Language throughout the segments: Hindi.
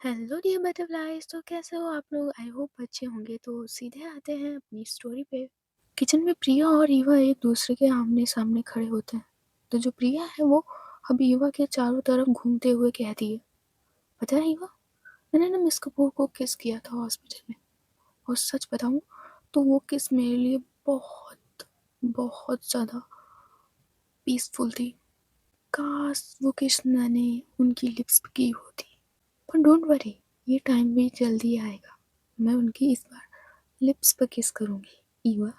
Hello dear butterflies. तो कैसे हो आप लोग? आई होप अच्छे होंगे। तो सीधे आते हैं अपनी स्टोरी पे। किचन में प्रिया और ईवा एक दूसरे के आमने सामने खड़े होते हैं। तो जो प्रिया है वो अब ईवा के चारों तरफ घूमते हुए कहती है, पता है ईवा, मैंने ना मिस कपूर को किस किया था हॉस्पिटल में। और सच बताऊं तो वो किस मेरे लिए बहुत बहुत ज़्यादा पीसफुल थी। काश वो किस मैंने उनकी लिप्स पे की होती। पर डोंट वरी, ये टाइम भी जल्दी आएगा। मैं उनकी इस बार लिप्स पर किस करूंगी ईवा।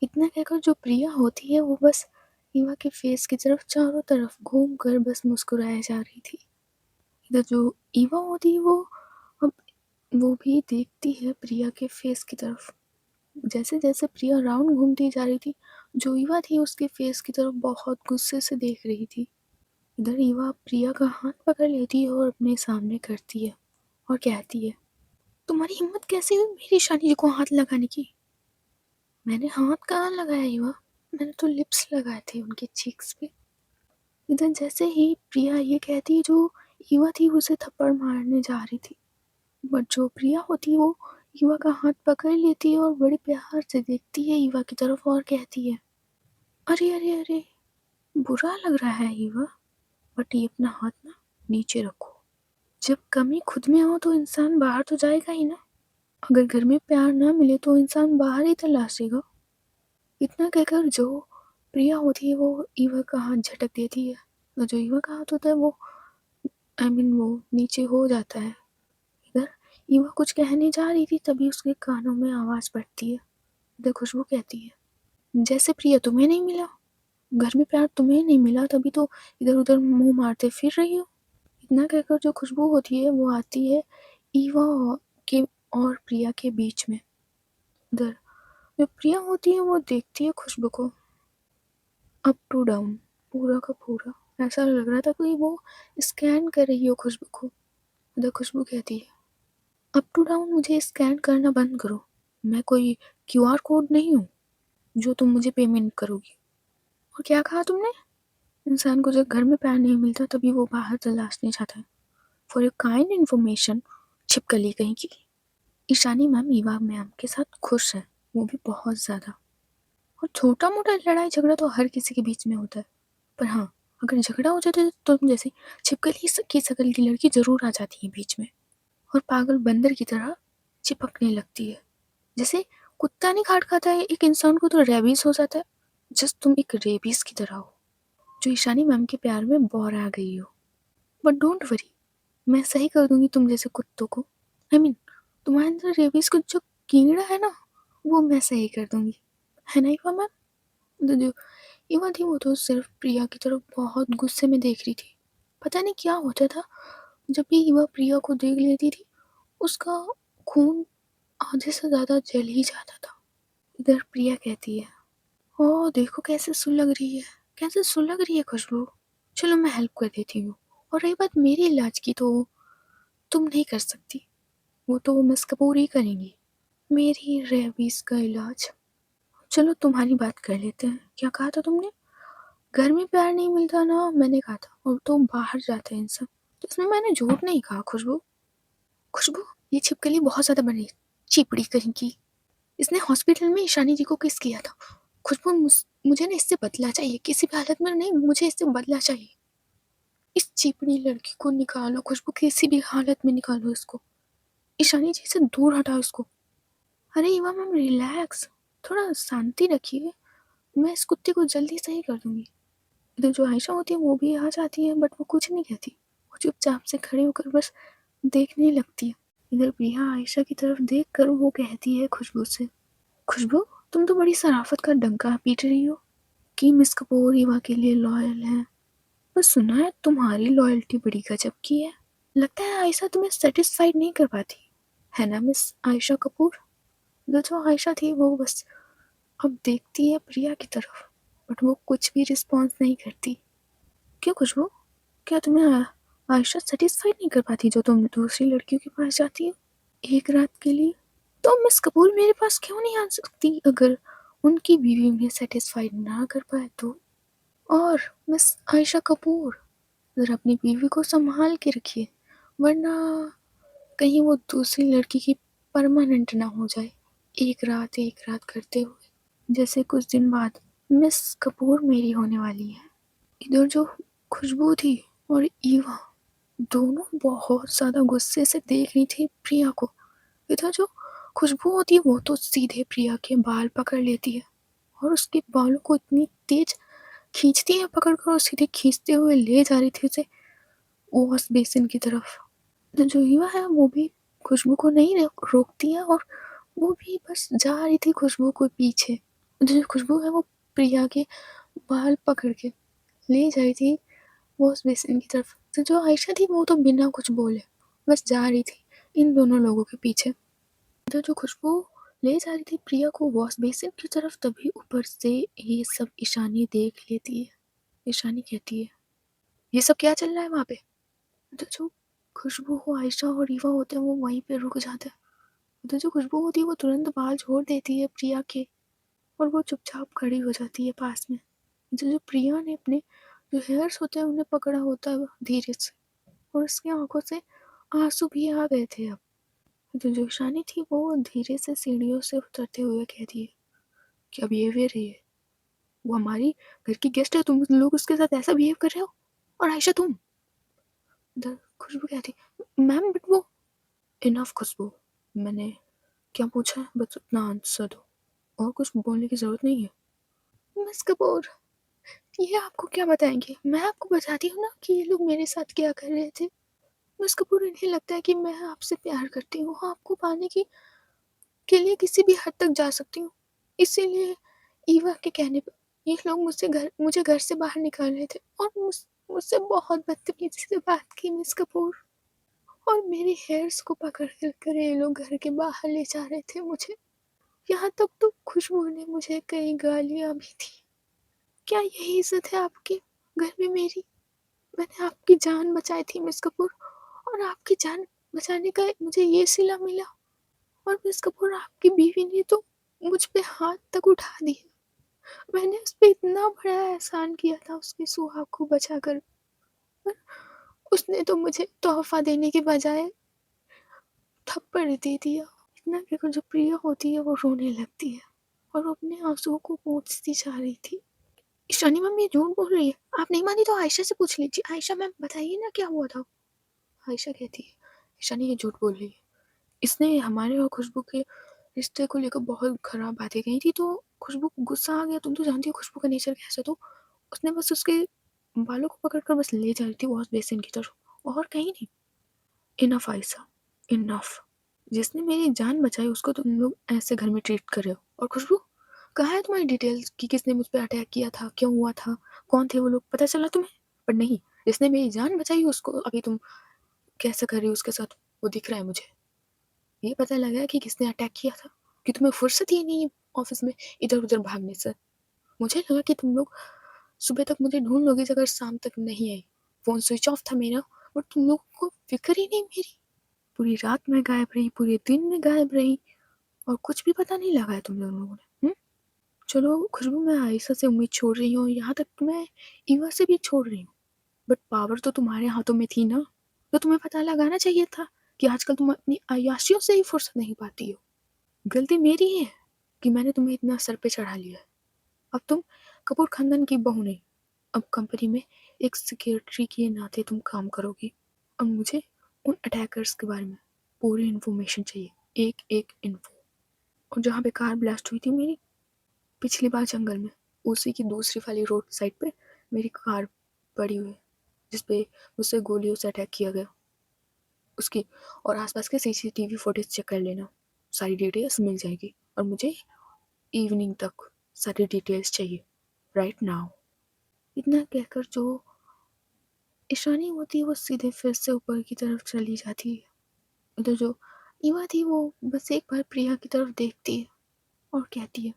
इतना कहकर जो प्रिया होती है वो बस ईवा के फेस की तरफ चारों तरफ घूम कर बस मुस्कुराए जा रही थी। इधर जो ईवा होती है वो अब वो भी देखती है प्रिया के फेस की तरफ। जैसे जैसे प्रिया राउंड घूमती जा रही थी, जो ईवा थी उसके फेस की तरफ बहुत गुस्से से देख रही थी। इधर ईवा प्रिया का हाथ पकड़ लेती है और अपने सामने करती है और कहती है, तुम्हारी हिम्मत कैसे हुई मेरी शानी जी को हाथ लगाने की? मैंने हाथ कहाँ लगाया ईवा, मैंने तो लिप्स लगाए थे उनके चीक्स पे। इधर जैसे ही प्रिया ये कहती, जो ईवा थी उसे थप्पड़ मारने जा रही थी, बट जो प्रिया होती वो ईवा का हाथ पकड़ लेती है और बड़े प्यार से देखती है ईवा की तरफ और कहती है, अरे अरे अरे, बुरा लग रहा है ईवा, बट ये अपना हाथ ना नीचे रखो। जब कमी खुद में हो तो इंसान बाहर तो जाएगा ही ना। अगर घर में प्यार ना मिले तो इंसान बाहर ही तलाशेगा। इतना कहकर जो प्रिया होती है वो ईवा का हाथ झटक देती है, और जो ईवा का हाथ होता है वो वो नीचे हो जाता है। इधर ईवा कुछ कहने जा रही थी, तभी उसके कानों में आवाज पड़ती है। इधर खुशबू कहती है, जैसे प्रिया तुम्हें नहीं मिला, घर में प्यार तुम्हें नहीं मिला, तभी तो इधर उधर मुंह मारते फिर रही हो। इतना कहकर जो खुशबू होती है वो आती है ईवा के और प्रिया के बीच में। इधर जो प्रिया होती है वो देखती है खुशबू को अप टू डाउन, पूरा का पूरा। ऐसा लग रहा था कि वो स्कैन कर रही हो खुशबू को। उधर खुशबू कहती है, अप टू डाउन मुझे स्कैन करना बंद करो। मैं कोई क्यूआर कोड नहीं हूँ जो तुम मुझे पेमेंट करोगी। और क्या कहा तुमने? इंसान को जब घर में प्यार नहीं मिलता तभी वो बाहर तलाशने जाता है। फॉर योर काइंड इन्फॉर्मेशन, छिपकली कहीं की। ईशानी मैम ईवा मैम के साथ खुश है, वो भी बहुत ज़्यादा। और छोटा मोटा लड़ाई झगड़ा तो हर किसी के बीच में होता है, पर हाँ, अगर झगड़ा हो जाता है तो तुम जैसी छिपकली की शकल की लड़की जरूर आ जाती है बीच में और पागल बंदर की तरह चिपकने लगती है। जैसे कुत्ता नहीं काट खाता है एक इंसान को तो रेबीज हो जाता है, जस्ट तुम एक रेबीज की तरह हो जो ईशानी मैम के प्यार में बौर आ गई हो। बट डोंट वरी, मैं सही कर दूंगी तुम जैसे कुत्तों को। तुम्हारे अंदर रेबीज का जो कीड़ा है ना, वो मैं सही कर दूंगी, है ना इवा मैम? तो जो इवा थी वो तो सिर्फ प्रिया की तरफ बहुत गुस्से में देख रही थी। पता नहीं क्या होता था, जब भी इवा प्रिया को देख लेती थी उसका खून आधे से ज्यादा जल ही जाता था। इधर प्रिया कहती है, ओ देखो कैसे सुलग रही है, कैसे सुलग रही है खुशबू। चलो मैं हेल्प कर देती हूँ। और रही बात मेरे इलाज की तो तुम नहीं कर सकती, वो तो मिस कपूर ही करेंगी मेरी रेबीज का इलाज। चलो तुम्हारी बात कर लेते हैं। क्या कहा था तुमने? घर में प्यार नहीं मिलता ना, मैंने कहा था, और तो बाहर जाते हैं इंसान। तो इसमें मैंने झूठ नहीं कहा खुशबू। खुशबू, ये छिपकली बहुत ज्यादा बनी चिपड़ी कहीं की। इसने हॉस्पिटल में ईशानी जी को किस किया था। खुशबू मुझे ना इससे बदला चाहिए, किसी भी हालत में नहीं, मुझे इससे बदला चाहिए। इस चिपड़ी लड़की को निकालो खुशबू, किसी भी हालत में निकालो इसको। ईशानी जी से दूर हटाओ इसको। अरे इवा मैम रिलैक्स, थोड़ा शांति रखिए, मैं इस कुत्ते को जल्दी सही कर दूंगी। इधर जो आयशा होती है वो भी आ जाती है, बट वो कुछ नहीं कहती, वो चुपचाप से खड़े होकर बस देखने लगती है। इधर प्रिया आयशा की तरफ देख कर वो कहती है खुशबू से, खुशबू तुम तो बड़ी शराफत का डंका पीट रही हो कि मिस कपूर ईवा के लिए लॉयल है। पर सुना है तुम्हारी लॉयल्टी बड़ी गजब की है। लगता है आयशा तुम्हें सेटिस्फाइड नहीं कर पाती, है ना मिस आयशा कपूर? जो आयशा थी वो बस अब देखती है प्रिया की तरफ, बट वो कुछ भी रिस्पॉन्स नहीं करती। क्यों खुशबू, क्या तुम्हें आयशा सेटिस्फाइड नहीं कर पाती जो तुम दूसरी लड़कियों के पास जाती हो एक रात के लिए? तो मिस कपूर मेरे पास क्यों नहीं आ सकती अगर उनकी बीवी में सेटिस्फाइड ना कर पाए तो? और मिस आयशा कपूर, जरा अपनी बीवी को संभाल के रखिए, वरना कहीं वो दूसरी लड़की की परमानेंट ना हो जाए, एक रात करते हुए। जैसे कुछ दिन बाद मिस कपूर मेरी होने वाली है। इधर जो खुशबू थी और ईवा दोनों बहुत ज़्यादा गुस्से से देख रही थी प्रिया को। इधर जो खुशबू होती है वो तो सीधे प्रिया के बाल पकड़ लेती है और उसके बालों को इतनी तेज खींचती है पकड़कर और सीधे खींचते हुए ले जा रही थी उसे वॉश बेसिन की तरफ। तो जो ईवा है वो भी खुशबू को नहीं रोकती है और वो भी बस जा रही थी खुशबू को पीछे। जो खुशबू है वो प्रिया के बाल पकड़ के ले जा रही थी वॉश बेसिन की तरफ। तो जो आयशा थी वो तो बिना कुछ बोले बस जा रही थी इन दोनों लोगों के पीछे। तो जो खुशबू ले जा रही थी प्रिया को वॉश बेसिन की तरफ, तभी ऊपर से ये सब ईशानी देख लेती है। ईशानी कहती है, ये सब क्या चल रहा है वहाँ पे? तो जो खुशबू हो आयशा और रीवा होते हैं वो वहीं पे रुक जाते हैं। तो जो खुशबू होती है वो तुरंत बाल छोड़ देती है प्रिया के और वो चुपचाप खड़ी हो जाती है पास में। जो प्रिया ने अपने जो हेयर्स होते हैं उन्हें पकड़ा होता है धीरे से और उसकी आंखों से आंसू भी आ गए थे अब। तो जो ईशानी थी वो धीरे से सीढ़ियों से उतरते हुए कहती है, क्या बिहेवियर है ये? वो हमारी घर की गेस्ट है, तुम लोग उसके साथ ऐसा बिहेव कर रहे हो? और आयशा तुम? खुशबू कहती, मैम बट वो। इनफ खुशबू, मैंने क्या पूछा है बस उतना आंसर दो और कुछ बोलने की जरूरत नहीं है। मिस कपूर, ये आपको क्या बताएंगे? मैं आपको बताती हूँ ना कि ये लोग मेरे साथ क्या कर रहे थे। मिस कपूर, इन्हें लगता है कि मैं आपसे प्यार करती हूँ, आपको पाने की के लिए किसी भी हद तक जा सकती हूँ। इसीलिए ईवा के कहने पर ये लोग मुझे घर से बाहर निकाल रहे थे और मुझसे बहुत बदतमीजी से बात की मिस कपूर। और मेरे हेयर्स को पकड़ कर ये लोग घर के बाहर ले जा रहे थे मुझे। यहाँ तक तो खुशबू ने मुझे कई गालियाँ भी थी। क्या यही इज्जत है आपके घर में मेरी? मैंने आपकी जान बचाई थी मिस कपूर और आपकी जान बचाने का मुझे ये सिला मिला। और मिस कपूर, आपकी बीवी ने तो मुझ पे हाथ तक उठा दिया। मैंने उस पे इतना बड़ा एहसान किया था उसके सुहाग को बचाकर, पर उसने तो मुझे तोहफा देने के बजाय थप्पड़ दे दिया। इतना कहकर जो प्रिया होती है वो रोने लगती है और अपने आंसुओं को पोंछती जा रही थी। ईशानी मैम ये झूठ बोल रही है, आप नहीं मानी तो आयशा से पूछ लीजिए। आयशा मैम बताइए ना क्या हुआ था। आयशा कहती है, ईशानी ये झूठ बोल रही है, इसने हमारे और खुशबू के रिश्ते को लेकर बहुत खराब बातें कही थी तो खुशबू को गुस्सा आ गया। तुम तो जानती हो खुशबू का नेचर कैसा, तो उसने बस उसके बालों को पकड़कर बस ले जा रही थी वॉश बेसिन की तरफ और कहीं नहीं। Enough Ayesha, enough. जिसने मेरी जान बचाई उसको तुम लोग ऐसे घर में ट्रीट कर रहे हो। और खुशबू, कहाँ है तुम्हारी डिटेल्स कि किसने मुझ पर अटैक किया था, क्यों हुआ था, कौन थे वो लोग, पता चला तुम्हें? पर नहीं, जिसने मेरी जान बचाई उसको अभी तुम कैसे कर रही हो उसके साथ, वो दिख रहा है मुझे। ये पता लगा कि किसने अटैक किया था कि तुम्हें फुर्सत ही नहीं है ऑफिस में इधर उधर भागने से। मुझे लगा कि तुम लोग सुबह तक मुझे ढूंढ लोगे अगर शाम तक नहीं आई। फोन स्विच ऑफ था मेरा और तुम लोगों को फिक्र ही नहीं मेरी। पूरी रात में गायब रही, पूरे दिन में गायब रही और कुछ भी पता नहीं लगा है तुम लोगों ने। चलो खुशबू, मैं आयशा से उम्मीद छोड़ रही हूँ, यहाँ तक मैं ईवा से भी छोड़ रही हूँ, बट पावर तो तुम्हारे हाथों में थी ना, तो तुम्हें पता लगाना चाहिए था कि आजकल तुम अपनी अय्याशियों से ही फुर्सत नहीं पाती हो। गलती मेरी है कि मैंने तुम्हें इतना सर पे चढ़ा लिया है। अब तुम कपूर खानदान की बहू नहीं, अब कंपनी में एक सेक्रेटरी के नाते तुम काम करोगी और मुझे उन अटैकर्स के बारे में पूरी इन्फॉर्मेशन चाहिए, एक एक इन्फो। और जहाँ पे कार ब्लास्ट हुई थी मेरी पिछली बार जंगल में, उसी की दूसरी वाली रोड साइड पे मेरी कार पड़ी हुई है जिसपे मुझसे गोलियों से अटैक किया गया उसकी। और आसपास के सीसीटीवी फुटेज चेक कर लेना, सारी डिटेल्स मिल जाएगी। और मुझे इवनिंग तक सारी डिटेल्स चाहिए, राइट नाउ। इतना कहकर जो ईशानी होती है वो सीधे फिर से ऊपर की तरफ चली जाती है। उधर जो ईवा थी वो बस एक बार प्रिया की तरफ देखती है और कहती है,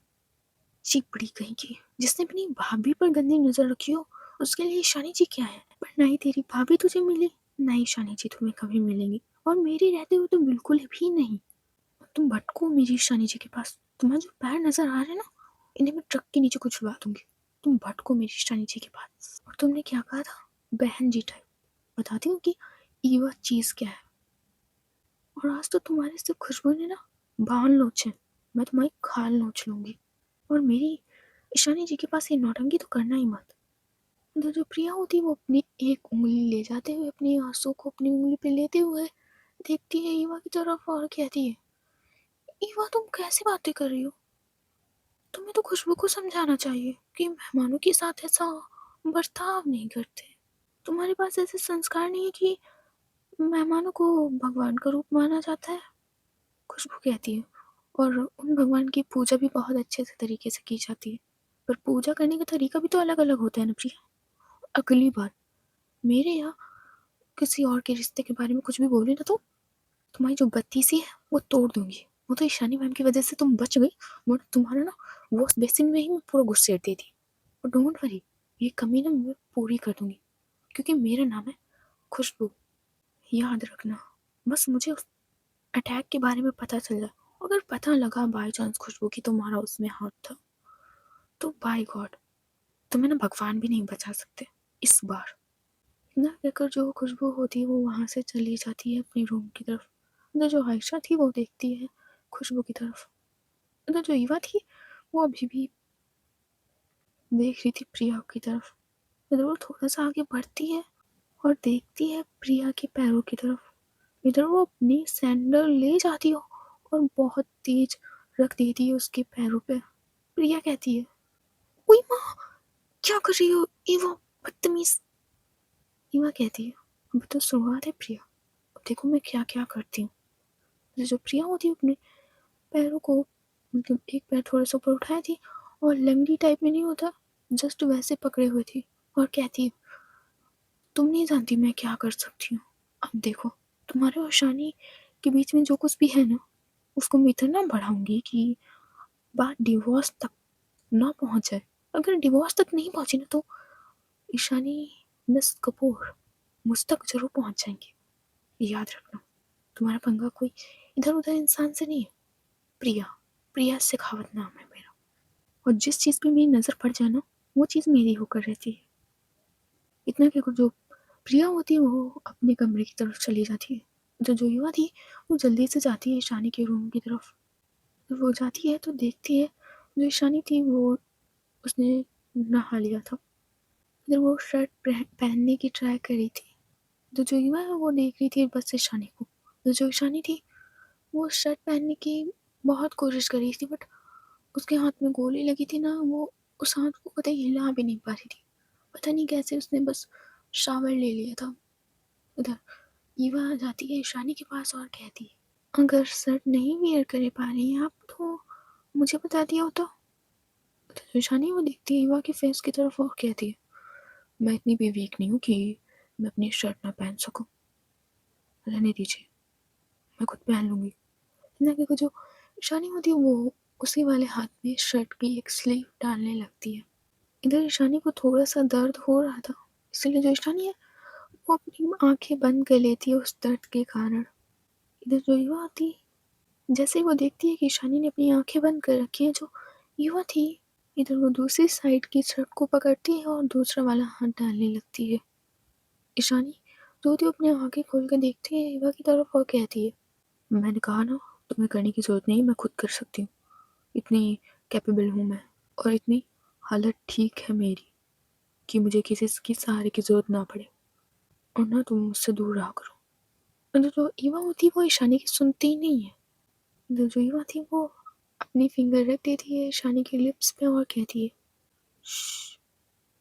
चिपड़ी कहीं की, जिसने अपनी भाभी पर गंदी नजर रखी हो उसके लिए ईशानी जी क्या है? पर ना ही तेरी भाभी तुझे मिली, ना ही ईशानी जी तुम्हें कभी मिलेंगी और मेरी रहते हुए तो बिल्कुल भी नहीं। तुम भटको मेरी ईशानी जी के पास, तुम्हारे जो पैर नजर आ रहे हैं ना इन्हें मैं ट्रक के नीचे कुछ छुपा दूंगी। तुम भटको मेरी ईशानी जी के पास। और तुमने क्या कहा था? बहन जी टाइप। बताती हूँ कि ईवा चीज क्या है। और आज तो तुम्हारे सिर्फ खुशबू ने ना बाल नोचे, मैं तुम्हारी खाल नोच लूंगी। और मेरी ईशानी जी के पास ये नौटंकी तो करना ही मत। तो जो प्रिया होती है वो अपनी एक उंगली ले जाते हुए अपनी आंसू को अपनी उंगली पे लेते हुए देखती है ईवा की तरफ और कहती है, ईवा तुम कैसी बातें कर रही हो? तुम्हें तो खुशबू को समझाना चाहिए कि मेहमानों के साथ ऐसा बर्ताव नहीं करते। तुम्हारे पास ऐसे संस्कार नहीं है कि मेहमानों को भगवान का रूप माना जाता है। खुशबू कहती है, और उन भगवान की पूजा भी बहुत अच्छे से तरीके से की जाती है, पर पूजा करने का तरीका भी तो अलग अलग होता है ना प्रिया। अगली बार मेरे या किसी और के रिश्ते के बारे में कुछ भी बोले ना तो तुम्हारी जो बत्ती सी है वो तोड़ दूंगी। वो तो ईशानी मैम की वजह से तुम बच गई, वरना तुम्हारा ना वॉश बेसिन में ही मैं पूरा घुसेड़ देती। और डोंट वरी, ये कमी ना मैं पूरी कर दूंगी, क्योंकि मेरा नाम है खुशबू। याद रखना, बस मुझे उस अटैक के बारे में पता चल जाए, अगर पता लगा बाय चांस खुशबू की तुम्हारा उसमें हाथ था, तो बाय गॉड तुम्हें ना भगवान भी नहीं बचा सकते इस बार। ना कहकर जो खुशबू होती है वो वहां से चली जाती है अपने रूम की तरफ। अंदर जो आयशा थी वो देखती है खुशबू की तरफ। अंदर जो ईवा थी वो अभी भी देख रही थी प्रिया की तरफ। इधर वो थोड़ा सा आगे बढ़ती है और देखती है प्रिया के पैरों की तरफ। इधर वो अपनी सैंडल ले जाती हो और बहुत तेज रख देती है उसके पैरों पे। प्रिया कहती है, ओए माँ, क्या कर रही हो ईवा, बदतमीज। ईवा कहती है, अब तो शुरुआत है प्रिया, अब देखो मैं क्या क्या करती हूँ। जो प्रिया होती है अपने पैरों को, मतलब एक पैर थोड़ा सा ऊपर उठाया थी और लंगड़ी टाइप में नहीं होता, जस्ट वैसे पकड़े हुए थी, और कहती है, तुम नहीं जानती मैं क्या कर सकती हूँ। अब देखो, तुम्हारे और शानी के बीच में जो कुछ भी है ना, उसको मैं इतना बढ़ाऊंगी कि बात डिवोर्स तक ना पहुंच जाए। अगर डिवोर्स तक नहीं पहुंची ना तो ईशानी मिस कपूर मुझ तक जरूर पहुंच जाएंगे। याद रखना, तुम्हारा पंगा कोई इधर उधर इंसान से नहीं है, प्रिया, प्रिया शेखावत नाम है मेरा। और जिस चीज़ पे मेरी नज़र पड़ जाए ना वो चीज़ मेरी होकर रहती है। इतना कि जो प्रिया होती है वो अपने कमरे की तरफ चली जाती है। जो युवा थी वो जल्दी से जाती है ईशानी के रूम की तरफ। जब वो जाती है तो देखती है जो ईशानी थी वो उसने नहा लिया था। इधर वो शर्ट पहनने की ट्राई कर रही थी। जो युवा है वो देख रही थी बस ईशानी को। जो ईशानी थी वो शर्ट पहनने की बहुत कोशिश कर रही थी, बट उसके हाथ में गोली लगी थी ना, वो उस हाथ को पता ही हिला भी नहीं पा रही थी। पता नहीं कैसे उसने बस शावर ले लिया था। उधर ईवा जाती है ईशानी के पास और कहती है, अगर शर्ट नहीं वियर कर पा रही हैं आप तो मुझे बता दिया होता। तो ईशानी वो देखती है ईवा के फेस की तरफ और कहती है, मैं इतनी भी वीक नहीं हूँ कि मैं अपनी शर्ट ना पहन सकूँ, रहने दीजिए, मैं खुद पहन लूँगी। इतना कि जो ईशानी होती है वो उसी वाले हाथ में शर्ट की एक स्लीव डालने लगती है। इधर ईशानी को थोड़ा सा दर्द हो रहा था, इसलिए जो ईशानी है वो अपनी आंखें बंद कर लेती है उस दर्द के कारण। इधर जो युवा थी जैसे ही वो देखती है कि ईशानी ने अपनी आंखें बंद कर रखी है, जो युवा थी इधर वो दूसरी साइड की शर्ट को पकड़ती है और दूसरा वाला हाथ डालने लगती है। ईशानी जो थी अपनी आंखें खोल कर देखती है युवा की तरफ और कहती है, मैंने कहा ना तुम्हें करने की जरूरत नहीं, मैं खुद कर सकती हूँ, इतनी कैपेबल हूँ मैं, और इतनी हालत ठीक है मेरी कि मुझे किसी की सहारे की जरूरत ना पड़े, और ना तुम मुझसे दूर रहा करो। और जो ईवा होती है वो ईशानी की सुनती ही नहीं है। जो ईवा थी वो अपनी फिंगर रख देती है ईशानी के लिप्स पे और कहती है, "श्श,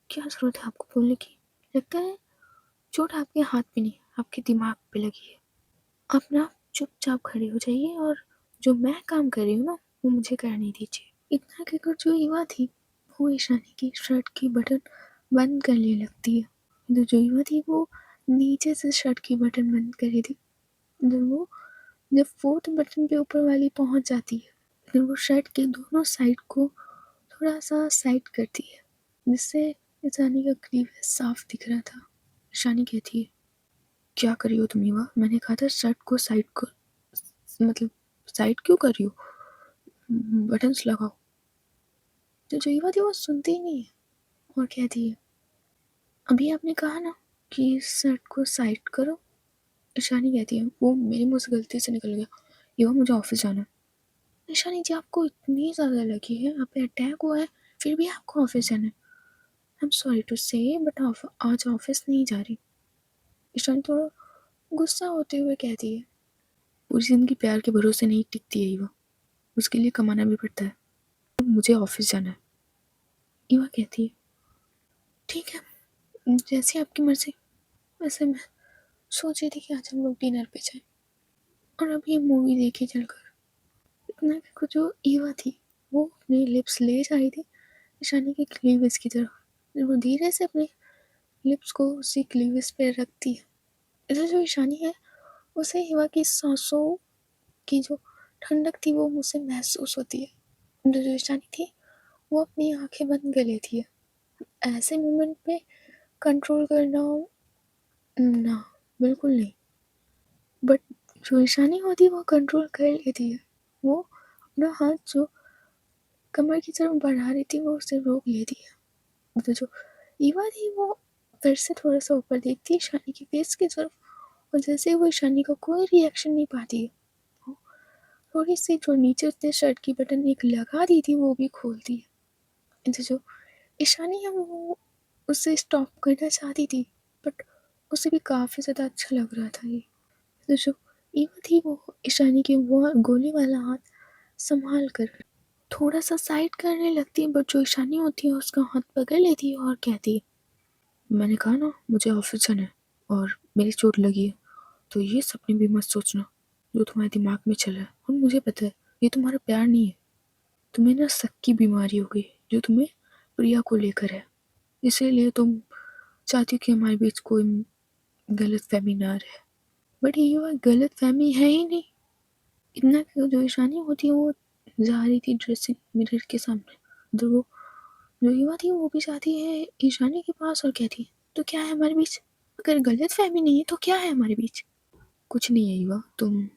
क्या जरूरत है आपको बोलने की? लगता है चोट आपके हाथ पे नहीं आपके दिमाग पे लगी है। आप ना चुपचाप खड़े हो जाइए और जो मैं काम कर रही हूँ ना वो मुझे करने दीजिए।" इतना कहकर जो ईवा थी वो ईशानी की शर्ट की बटन बंद करने लगती है। जो ईवा थी वो नीचे से शर्ट की बटन बंद कर रही थी। वो जब फोर्थ बटन पे ऊपर वाली पहुंच जाती है, फिर वो शर्ट के दोनों साइड को थोड़ा सा साइड करती है, जिससे ईशानी का क्लीवेज साफ दिख रहा था। ईशानी कहती है, क्या कर रही हो तुम ईवा? मैंने कहा था शर्ट को साइड कर, मतलब साइड क्यों कर रही हो, बटन्स लगाओ। तो जो ईवा थी वो सुनती ही नहीं है और कहती है, अभी आपने कहा ना कि शर्ट को साइड करो, ईशानी कहती है वो मेरे मुँह से गलती से निकल गया, ईवा मुझे ऑफ़िस जाना है। ईशानी जी आपको इतनी ज़्यादा लगी है, आप पे अटैक हुआ है, फिर भी आपको ऑफ़िस जाना है। आई एम सॉरी टू से बट आज ऑफ़िस नहीं जा रही। ईशानी थोड़ा गुस्सा होते हुए कहती है पूरी ज़िंदगी प्यार के भरोसे नहीं टिकती है ईवा, उसके लिए कमाना भी पड़ता है। मुझे ऑफ़िस जाना है। ईवा कहती है ठीक है, जैसी आपकी मर्ज़ी। वैसे मैं सोच रही थी कि आज हम लोग डिनर पे जाएँ और अभी मूवी देखे चलकर। इतना कि जो ईवा थी वो अपने लिप्स ले जा रही थी ईशानी के क्लीविज की तरफ। वो धीरे से अपने लिप्स को उसी क्लीविज पे रखती है। इधर जो ईशानी है उसे ईवा की सांसों की जो ठंडक थी वो मुझसे महसूस होती है। इधर जो ईशानी थी वो अपनी आंखें बंद कर लेती है। ऐसे मोमेंट पे कंट्रोल करना ना, बिल्कुल नहीं। बट जो ईशानी होती है वो कंट्रोल कर लेती है। वो अपना हाथ जो कमर की तरफ बढ़ा रही थी वो उसे रोक लेती है। तो जो ईवा थी वो फिर से थोड़ा सा ऊपर देखती है ईशानी के फेस की तरफ, और जैसे ही वो ईशानी का कोई रिएक्शन नहीं पाती है, वो थोड़ी सी जो नीचे उसने शर्ट की बटन एक लगा दी थी वो भी खोलती है। तो जो ईशानी है वो उससे स्टॉप करना चाहती थी, बट उसे भी काफ़ी ज़्यादा अच्छा लग रहा था ये। तो जो ईवा थी वो ईशानी के वो गोली वाला हाथ संभाल कर थोड़ा सा साइड करने लगती है, बट जो ईशानी होती है उसका हाथ पकड़ लेती है और कहती है मैंने कहा ना मुझे ऑफिस जाना है और मेरी चोट लगी है, तो ये सपने भी मत सोचना जो तुम्हारे दिमाग में चल रहा है। और मुझे पता है ये तुम्हारा प्यार नहीं है, तुम्हें ना शक की बीमारी हो गई जो तुम्हें प्रिया को लेकर है, इसीलिए तुम चाहती हो कि हमारे बीच कोई गलत फहमी ना रहे। बट ये गलत फहमी है ही नहीं। इतना कि जो ईशानी होती है वो जा रही थी ड्रेसिंग मिरर के सामने, तो वो जो युवा थी वो भी जाती है ईशानी के पास और कहती है तो क्या है हमारे बीच, अगर गलत फहमी नहीं है तो क्या है हमारे बीच। कुछ नहीं है युवा, तुम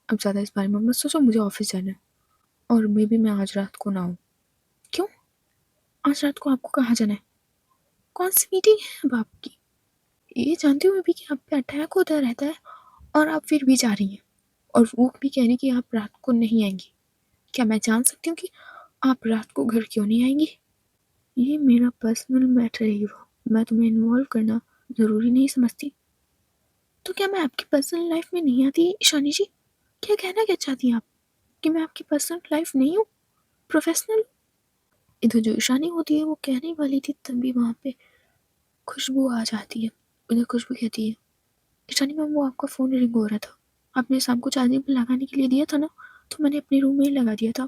अब ज़्यादा इस बारे में मत सोचो, मुझे ऑफिस जाना है और मे बी मैं आज रात को ना आऊँ। क्यों? आज रात को आपको कहाँ जाना है? कौन सी मीटिंग है अब आपकी? ये जानते हुए भी कि आप पे अटैक होता रहता है और आप फिर भी जा रही हैं, और वो भी कह रही कि आप रात को नहीं आएंगी। क्या मैं जान सकती हूँ कि आप रात को घर क्यों नहीं आएंगी? ये मेरा पर्सनल मैटर है युवा, मैं तुम्हें इन्वॉल्व करना ज़रूरी नहीं समझती। तो क्या मैं आपकी पर्सनल लाइफ में नहीं आती ईशानी जी? क्या कहना क्या चाहती हैं आप कि मैं आपकी पर्सनल लाइफ नहीं हूँ, प्रोफेशनल? इधर जो ईशानी होती है वो कहने वाली थी तभी वहाँ पे खुशबू आ जाती है। उधर खुशबू कहती है ईशानी मैम वो आपका फ़ोन रिंग हो रहा था, आपने शाम को चार्जिंग पे लगाने के लिए दिया था ना, तो मैंने अपने रूम में ही लगा दिया था।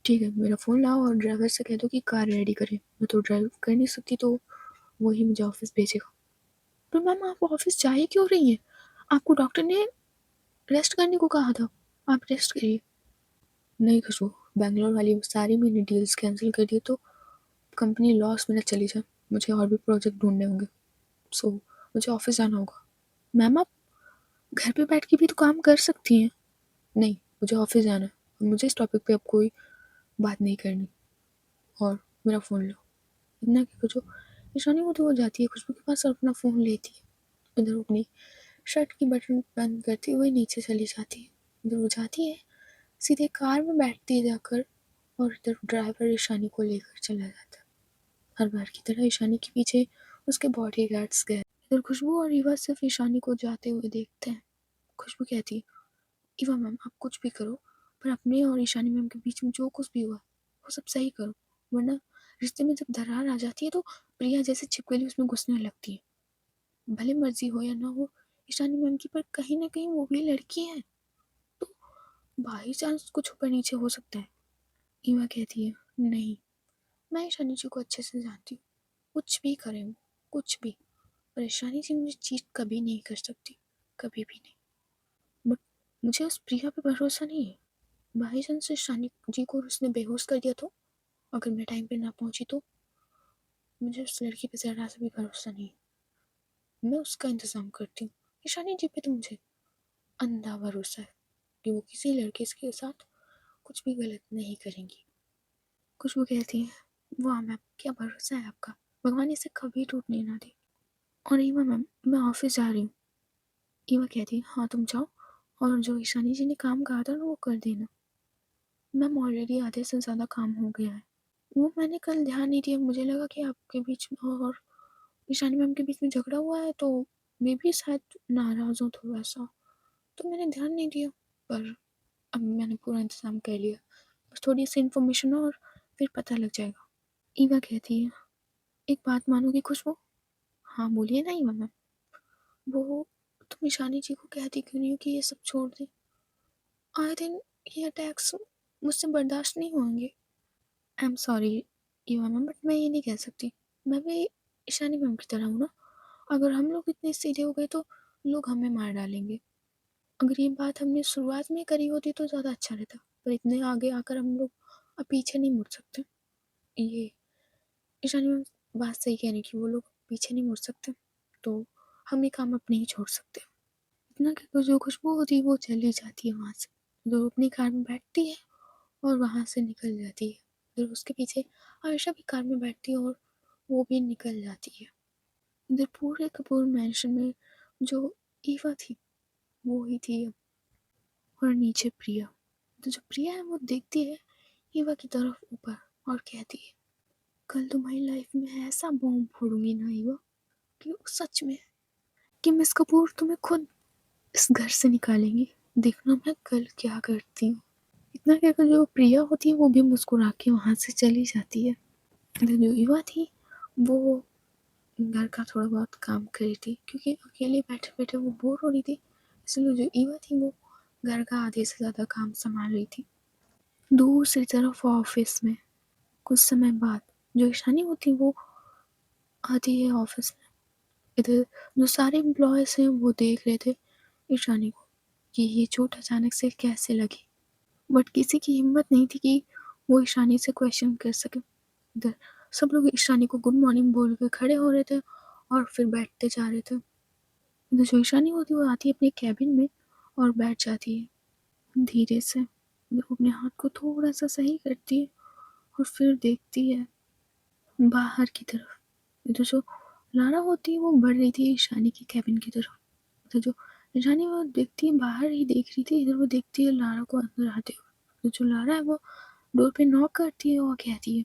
ठीक है मेरा फ़ोन लाओ और ड्राइवर से कह दो कि कार रेडी करे, मैं तो ड्राइव कर नहीं सकती तो वही मुझे ऑफिस भेजेगा। पर मैम आप ऑफिस जा ही क्यों रही हैं? आपको डॉक्टर ने रेस्ट करने को कहा था, आप रेस्ट करिए। नहीं खुशबू, बैंगलोर वाली सारी मैंने डील्स कैंसिल कर दी तो कंपनी लॉस में न चली जाए, मुझे और भी प्रोजेक्ट ढूंढने होंगे, सो मुझे ऑफिस जाना होगा। मैम आप घर पे बैठ के भी तो काम कर सकती हैं। नहीं, मुझे ऑफिस जाना है, मुझे इस टॉपिक पे अब कोई बात नहीं करनी, और मेरा फ़ोन लो। इतना कि जो ईशानी होती वो जाती है खुशबू के पास और अपना फ़ोन लेती है। उधर अपनी शर्ट की बटन बंद करती हुए नीचे चली जाती है। उधर वो जाती है सीधे कार में बैठती है जाकर, और इधर ड्राइवर ईशानी को लेकर चला जाता है। हर बार की तरह ईशानी के पीछे उसके बॉडी गार्ड्स गए। इधर खुशबू और ईवा सिर्फ ईशानी को जाते हुए देखते हैं। खुशबू कहती है ईवा मैम आप कुछ भी करो, पर अपने और ईशानी मैम के बीच में जो कुछ भी हुआ वो सब सही करो, वरना रिश्ते में जब दरार आ जाती है तो प्रिया जैसे छिपकली उसमें घुसने लगती है। भले मर्जी हो या ना हो ईशानी मैम की, पर कहीं ना कहीं वो भी लड़की है, तो बाई चांस कुछ ऊपर नीचे हो सकता है। ईवा कहती है नहीं, मैं ईशानी जी को अच्छे से जानती हूँ, कुछ भी करें वो, कुछ भी, पर ईशानी जी मुझे चीट कभी नहीं कर सकती, कभी भी नहीं। बट मुझे उस प्रिया पे भरोसा नहीं है। बाई चांस ईशानी जी को उसने बेहोश कर दिया तो, अगर मैं टाइम पे ना पहुंची तो, मुझे उस लड़की पे ज़रा सा भी भरोसा नहीं है। मैं उसका इंतज़ाम करती हूँ। ईशानी जी पे तो मुझे अंधा भरोसा है कि वो किसी लड़के के साथ कुछ भी गलत नहीं करेंगी। कुछ वो कहती है वाह मैम क्या भरोसा है आपका, भगवान इसे कभी टूटने ना दे। और रीमा मैम मैं ऑफिस जा रही हूँ। ईवा कहती है, हाँ तुम जाओ और जो ईशानी जी ने काम कहा था ना वो कर देना। मैम ऑलरेडी आधे से ज़्यादा काम हो गया है। वो मैंने कल ध्यान नहीं दिया, मुझे लगा कि आपके बीच में और ईशानी मैम के बीच में झगड़ा हुआ है तो मैं भी शायद नाराज़ हूँ थोड़ा सा, तो मैंने ध्यान नहीं दिया। पर अब मैंने पूरा इंतज़ाम कर लिया, बस थोड़ी सी इन्फॉर्मेशन और फिर पता लग जाएगा। ईवा कहती है, एक बात मानोगी खुशबू? हाँ बोलिए ना ईवा मैम। वो तुम ईशानी जी को कहती क्यों नहीं हो कि ये सब छोड़ दे? आए दिन ये अटैक्स मुझसे बर्दाश्त नहीं होंगे। आई am sorry Eva ma'am, but मैं ये नहीं कह सकती। मैं भी ईशानी मैम की तरह हूँ ना। अगर हम लोग इतने सीधे हो गए तो लोग हमें मार डालेंगे। अगर ये बात हमने शुरुआत में करी होती तो ज़्यादा अच्छा रहता, पर इतने आगे आकर हम लोग अब पीछे नहीं मुड़ सकते। ये ईशानी मैम बात सही कह रही कि वो लोग पीछे नहीं मुड़ सकते, तो हम ये काम अपने ही छोड़ सकते हैं। इतना कि जो खुशबू होती है वो चली जाती है वहाँ से, जो अपनी कार में बैठती है और वहाँ से निकल जाती है। फिर उसके पीछे आयशा भी कार में बैठती है और वो भी निकल जाती है। इधर पूरे कपूर मैंशन में जो ईवा थी वो ही थी अब, और नीचे प्रिया। तो जो प्रिया है वो देखती है ईवा की तरफ ऊपर और कहती है, कल तुम्हारी लाइफ में ऐसा बॉम्ब फोड़ूंगी ना ईवा कि सच में कि मिस कपूर तुम्हें खुद इस घर से निकालेंगी। देखना मैं कल क्या करती हूँ। इतना कहकर जो प्रिया होती है वो भी मुस्कुरा के वहाँ से चली जाती है। जो ईवा थी वो घर का थोड़ा बहुत काम कर रही थी, क्योंकि अकेले बैठे बैठे वो बोर हो रही थी, इसलिए जो ईवा थी वो घर का आधे से ज़्यादा काम संभाल रही थी। दूसरी तरफ ऑफिस में कुछ समय बाद जो ईशानी होती वो आती है ऑफिस में। इधर जो सारे एम्प्लॉयज हैं वो देख रहे थे ईशानी को कि ये चोट अचानक से कैसे लगी, बट किसी की हिम्मत नहीं थी कि वो ईशानी से क्वेश्चन कर सके। इधर सब लोग ईशानी को गुड मॉर्निंग बोल के खड़े हो रहे थे और फिर बैठते जा रहे थे। इधर जो ईशानी होती है वो आती है अपने कैबिन में और बैठ जाती है धीरे से। वो अपने हाथ को थोड़ा सा सही करती है और फिर देखती है बाहर की तरफ। इधर जो लारा होती है वो बढ़ रही थी ईशानी की कैबिन की तरफ। तो जो ईशानी वो देखती है बाहर ही देख रही थी, इधर वो देखती है लारा को अंदर आते हुए। तो जो लारा है वो डोर पे नॉक करती है और कहती है,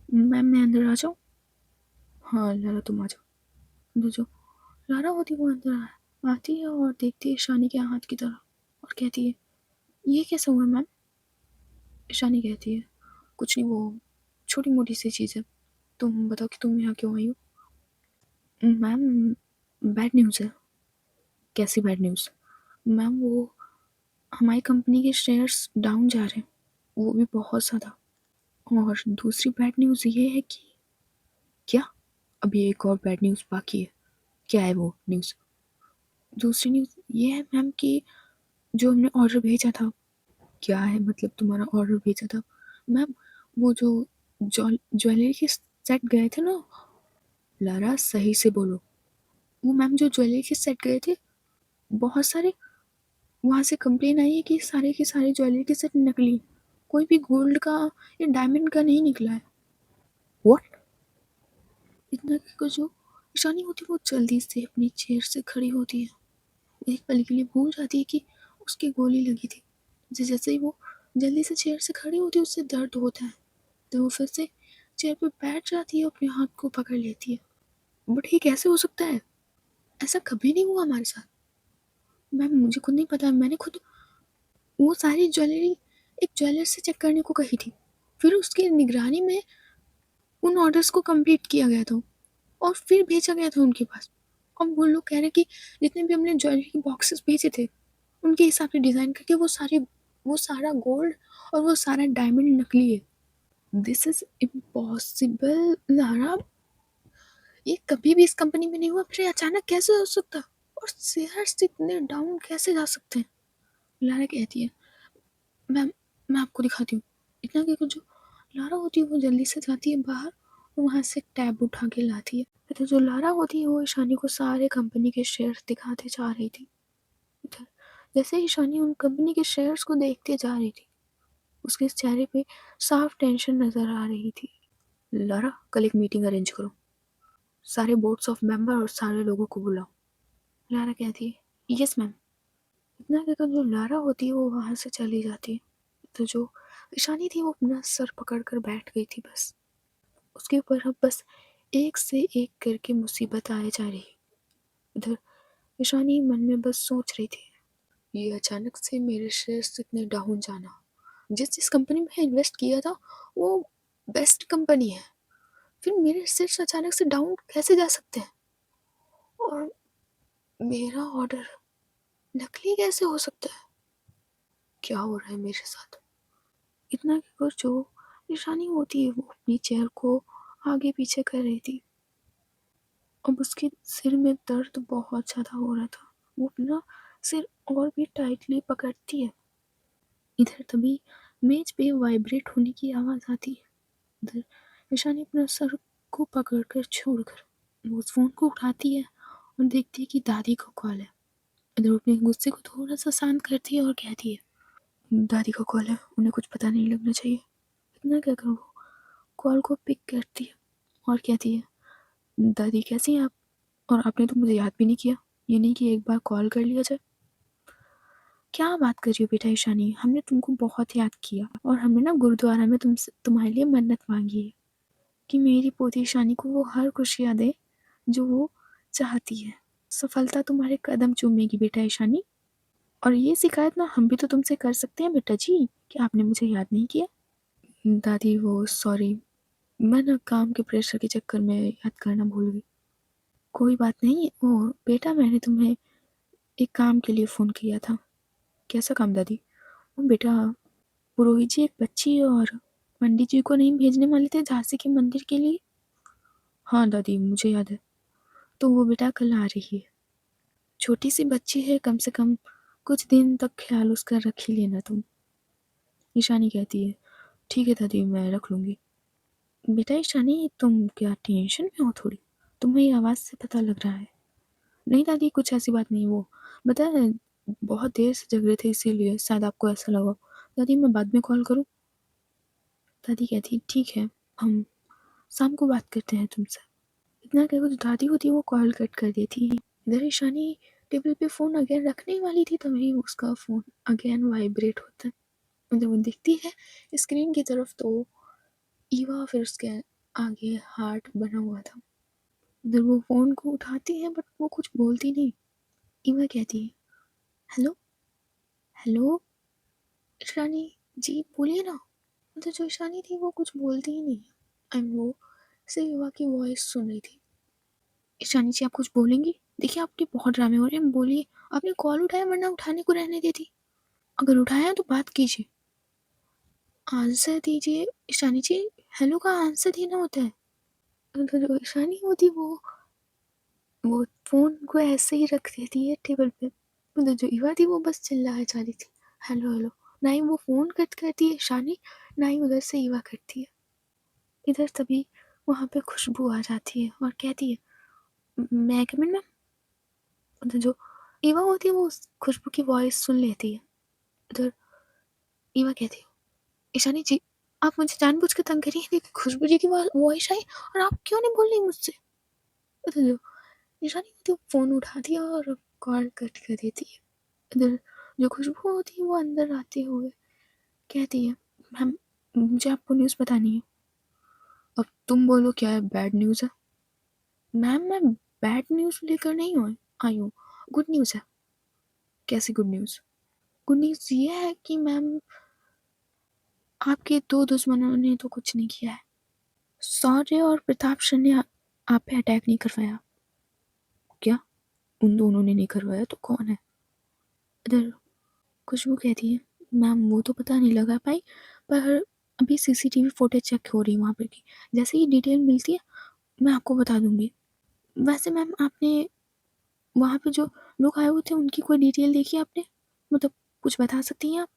मैम मैं अंदर आ जाऊँ? हाँ लारा तुम आ जाओ। तो जो लारा होती है वो अंदर आती है और देखती है ईशानी के हाथ की तरफ और कहती है, ये कैसे हुआ मैम? ईशानी कहती है, कुछ नहीं, वो छोटी मोटी सी चीज़ है। तुम बताओ कि तुम यहाँ क्यों आई हो? मैम बैड न्यूज़ है। कैसी बैड न्यूज़? मैम वो हमारी कंपनी के शेयर्स डाउन जा रहे हैं, वो भी बहुत ज़्यादा। और दूसरी बैड न्यूज़ ये है कि क्या? अभी एक और बैड न्यूज़ बाकी है। क्या है वो न्यूज़? दूसरी न्यूज़ ये है मैम कि जो हमने ऑर्डर भेजा था। क्या है मतलब तुम्हारा ऑर्डर भेजा था? मैम वो जो ज्वेलरी के सेट गए थे ना। लारा सही से बोलो। वो मैम जो ज्वेलरी के सेट गए थे बहुत सारे, वहाँ से कंप्लेन आई है कि सारे के सारे ज्वेलरी के सेट नकली, कोई भी गोल्ड का या डायमंड का नहीं निकला है। व्हाट? इतना कि जो ईशानी होती है वो जल्दी से अपनी चेयर से खड़ी होती है। एक पल के लिए भूल जाती है कि उसकी गोली लगी थी। जैसे ही वो जल्दी से चेयर से खड़ी होती है उससे दर्द होता है, तो वो फिर से चेयर पे बैठ जाती है, अपने हाथ को पकड़ लेती है। बट ये कैसे हो सकता है? ऐसा कभी नहीं हुआ हमारे साथ। मैम मुझे खुद नहीं पता, मैंने खुद वो सारी ज्वेलरी एक ज्वेलर से चेक करने को कही थी, फिर उसकी निगरानी में उन ऑर्डर्स को कंप्लीट किया गया था और फिर भेजा गया था उनके पास। अब वो लोग कह रहे हैं कि जितने भी हमने ज्वेलरी के बॉक्सेस भेजे थे उनके हिसाब से डिज़ाइन करके वो सारा गोल्ड और वो सारा डायमंड नकली है। दिस इज इम्पॉसिबल लारा, ये कभी भी इस कंपनी में नहीं हुआ, फिर अचानक कैसे हो सकता, और शेयर्स इतने डाउन कैसे जा सकते हैं? लारा कहती है, मैम मैं आपको दिखाती हूँ। इतना कहकर जो लारा होती है वो जल्दी से जाती है बाहर और वहाँ से टैब उठा के लाती है। तो जो लारा होती है वो ईशानी को सारे कंपनी के शेयर्स दिखाते जा रही थी। इधर जैसे ईशानी उन कंपनी के शेयर्स को देखते जा रही थी उसके चेहरे पे साफ टेंशन नजर आ रही थी। लारा कल एक मीटिंग अरेंज करो, सारे बोर्ड्स ऑफ मेंबर और सारे लोगों को बुलाओ। लारा कहती है, यस मैम। इतना कहकर जो लारा होती है वो वहाँ से चली जाती है। तो जो ईशानी थी वो अपना सर पकड़ कर बैठ गई थी बस। उसके ऊपर अब बस एक से एक करके मुसीबत आए जा रही। इधर ईशानी मन में बस सोच रही थी, ये अचानक से मेरे शेयर्स इतने डाउन जाना, जिस जिस कंपनी में इन्वेस्ट किया था वो बेस्ट कंपनी है, फिर मेरे शेयर्स अचानक से डाउन कैसे जा सकते हैं, और मेरा ऑर्डर नकली कैसे हो सकता है, क्या हो रहा है मेरे साथ। इतना कहकर जो ईशानी होती है वो अपनी चेयर को आगे पीछे कर रही थी। अब उसके सिर में दर्द बहुत ज़्यादा हो रहा था। वो अपना सिर और भी टाइटली पकड़ती है। इधर तभी मेज पे वाइब्रेट होने की आवाज़ आती है। इधर ईशानी अपना सर को पकड़कर छोड़कर वो उस फ़ोन को उठाती है और देखती है कि दादी का कॉल है। इधर वो अपने गुस्से को थोड़ा सा शांत करती है और कहती है, दादी का कॉल है, उन्हें कुछ पता नहीं लगना चाहिए। इतना कहकर वो कॉल को पिक करती है और कहती है, दादी कैसी हैं आप, और आपने तो मुझे याद भी नहीं किया, ये नहीं कि एक बार कॉल कर लिया जाए। क्या बात कर रही हो बेटा ईशानी, हमने तुमको बहुत याद किया और हमने ना गुरुद्वारा में तुमसे तुम्हारे लिए मन्नत मांगी है कि मेरी पोती ईशानी को वो हर खुशियाँ दे जो वो चाहती है। सफलता तुम्हारे कदम चूमेगी बेटा ईशानी। और ये शिकायत ना हम भी तो तुमसे कर सकते हैं बेटा जी कि आपने मुझे याद नहीं किया। दादी वो सॉरी, मैं ना काम के प्रेशर के चक्कर में याद करना भूल गई। कोई बात नहीं, वो बेटा मैंने तुम्हें एक काम के लिए फ़ोन किया था। कैसा काम दादी? वो बेटा पुरोहित जी एक बच्ची और पंडित जी को नहीं भेजने वाले थे झांसी के मंदिर के लिए। हाँ दादी मुझे याद है। तो वो बेटा कल आ रही है। छोटी सी बच्ची है, कम से कम कुछ दिन तक ख्याल उसका रख ही लेना तुम। ईशानी कहती है, ठीक है दादी मैं रख लूँगी। बेटा ईशानी तुम क्या टेंशन में हो थोड़ी? तुम्हें आवाज़ से पता लग रहा है। नहीं दादी कुछ ऐसी बात नहीं, वो बता है बहुत देर से जग रहे थे इसीलिए शायद आपको ऐसा लगा। दादी मैं बाद में कॉल करूँ? दादी कहती ठीक है, हम शाम को बात करते हैं तुमसे। इतना कहकर जो दादी होती है वो कॉल कट कर देती है। इधर ईशानी टेबल पे फ़ोन अगेन रखने वाली थी तभी उसका फ़ोन अगेन वाइब्रेट होता है। जब वो देखती है स्क्रीन की तरफ तो ईवा फिर उसके आगे हार्ट बना हुआ था। इधर वो फ़ोन को उठाती है बट वो कुछ बोलती नहीं। ईवा कहती है, हेलो हेलो ईशानी जी बोलिए ना। तो जो ईशानी थी वो कुछ बोलती ही नहीं। एंड वो सिर्फ ईवा की वॉइस सुन रही थी। ईशानी जी आप कुछ बोलेंगी? देखिए आपके बहुत ड्रामे हो रहे हैं, बोलिए। आपने कॉल उठाया वरना उठाने को रहने देती। अगर उठाया तो बात कीजिए, आंसर दीजिए। ईशानी जी हेलो का आंसर देना होता है। तो जो ईशानी होती वो फ़ोन को ऐसे ही रख देती है टेबल पे। मतलब जो ईवा थी वो बस चिल्लाए जा रही थी, हेलो हेलो। ना ही वो फ़ोन कट करती है ईशानी, ना ही उधर से ईवा करती है। इधर तभी वहाँ पे खुशबू आ जाती है और कहती है, मैं कम इन मैम? मतलब जो ईवा होती है वो उस खुशबू की वॉइस सुन लेती है। उधर ईवा कहती है, ईशानी जी आप मुझे जानबूझ के तंग करिए, देखिए खुशबू जी की वॉइस आई और आप क्यों नहीं बोल रही मुझसे। उधर जो ईशानी होती है फ़ोन उठाती है और कॉल कट कर देती है। इधर जो खुशबू होती है वो अंदर आते हुए कहती है, मैम मुझे आपको न्यूज़ बतानी है। अब तुम बोलो क्या है, बैड न्यूज़ है? मैम मैं बैड न्यूज़ लेकर नहीं आई हूँ, गुड न्यूज़ है। कैसी गुड न्यूज़? गुड न्यूज़ ये है कि मैम आपके दो दुश्मनों ने तो कुछ नहीं किया है। शौर्य और प्रताप सर ने आप पे अटैक नहीं करवाया। क्या? उन दोनों ने नहीं करवाया तो कौन है? इधर खुशबू कहती है, मैम वो तो पता नहीं लगा पाई, पर अभी सीसीटीवी फुटेज चेक हो रही है वहाँ पर की। जैसे ही डिटेल मिलती है मैं आपको बता दूंगी। वैसे मैम आपने वहाँ पे जो लोग आए हुए थे उनकी कोई डिटेल देखी आपने? मतलब कुछ बता सकती हैं आप?